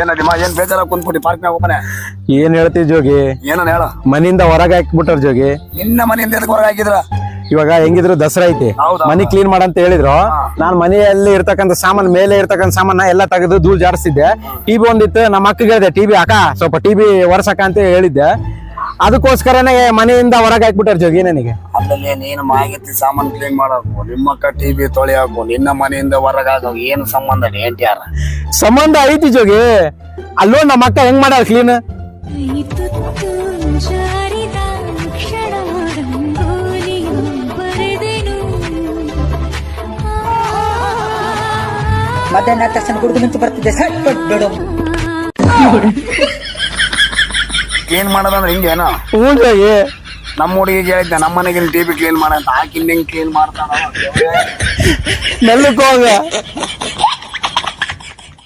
ಏನದಿಮ್ಮ ಏನ್ ಬೇಜಾರ ಕುಂತ್ಬಿಟ್ಟಿ ಪಾರ್ಕ್ನಾಗ ಒಬ್ಬನೇ ಏನ್ ಹೇಳ್ತಿ ಜೋಗಿ? ಏನನ್ ಹೇಳ. ಮನಿಯಿಂದ ಹೊರಗೆ ಹಾಕ್ಬಿಟ್ಟಾರ ಜೋಗಿ. ನಿನ್ನ ಮನೆಯಿಂದ ಎದಕ್ ಹೊರಗೆ ಹಾಕಿದ್ರ? ಇವಾಗ ಹೆಂಗಿದ್ರು ದಸರಾ ಐತಿ, ಮನಿ ಕ್ಲೀನ್ ಮಾಡಂತ ಹೇಳಿದ್ರು. ನಾನ್ ಮನೆಯಲ್ಲಿ ಇರ್ತಕ್ಕಂಥ ಸಾಮಾನ್, ಮೇಲೆ ಇರ್ತಕ್ಕಂಥ ಸಾಮಾನ ಎಲ್ಲ ತೆಗೆದು ಧೂಳ್ ಜಾಡಿಸಿದ್ದೆ. ಟಿವಿ ಒಂದಿತ್ತು, ನಮ್ಮ ಅಕ್ಕಗೆ ಹೇಳಿದೆ ಟಿವಿ ಹಾಕ, ಸ್ವಲ್ಪ ಟಿವಿ ಒರ್ಸಕ ಅಂತ ಹೇಳಿದ್ದೆ. ಅದಕ್ಕೋಸ್ಕರನೇ ಮನೆಯಿಂದ ಹೊರಗೆ ಹಾಕ್ಬಿಟ್ಟಾರ ಜೋಗಿ ನನಗೆ. ಅಲ್ಲಲ್ಲಿ ನೀನು ಮಾಹಿತಿ ಸಾಮಾನು ಕ್ಲೀನ್ ಮಾಡಬೇಕು, ನಿಮ್ಮಕ್ಕ ಟಿವಿ ತೊಳಿ ಹಾಕು, ನಿನ್ನ ಮನೆಯಿಂದ ಹೊರಗೆ ಹಾಕೋ ಏನು ಸಂಬಂಧ? ಎಂಟ್ಯಾರ ಸಂಬಂಧ ಐತಿ ಜೋಗಿ. ಅಲ್ಲೋ ನಮ್ಮ ಅಕ್ಕ ಹೆಂಗ್ ಮಾಡಾರ ಕ್ಲೀನ್. ಮಧ್ಯಾಹ್ನ ತಕ್ಷಣ ಗುಡುಗು ಮುಂಚೆ ಬರ್ತಿದ್ದೆ ಸಟ್ ಬಿಡು. ಕ್ಲೀನ್ ಮಾಡೋದಂದ್ರೆ ಹಿಂಗೇನ? ಹ್ಞೂ ಜೋಗಿ. ನಮ್ಮ ಹುಡುಗಿಗೆ ಹೇಳಿದ್ದೆ ನಮ್ಮ ಮನೆಗಿನ ಟಿವಿ ಕ್ಲೀನ್ ಮಾಡ ಅಂತ. ಆಕಿಂದ ಹೆಂಗ್ ಕ್ಲೀನ್ ಮಾಡ್ತಾನ ಮೆಲ್ಲಕ್ ಹೋಗ.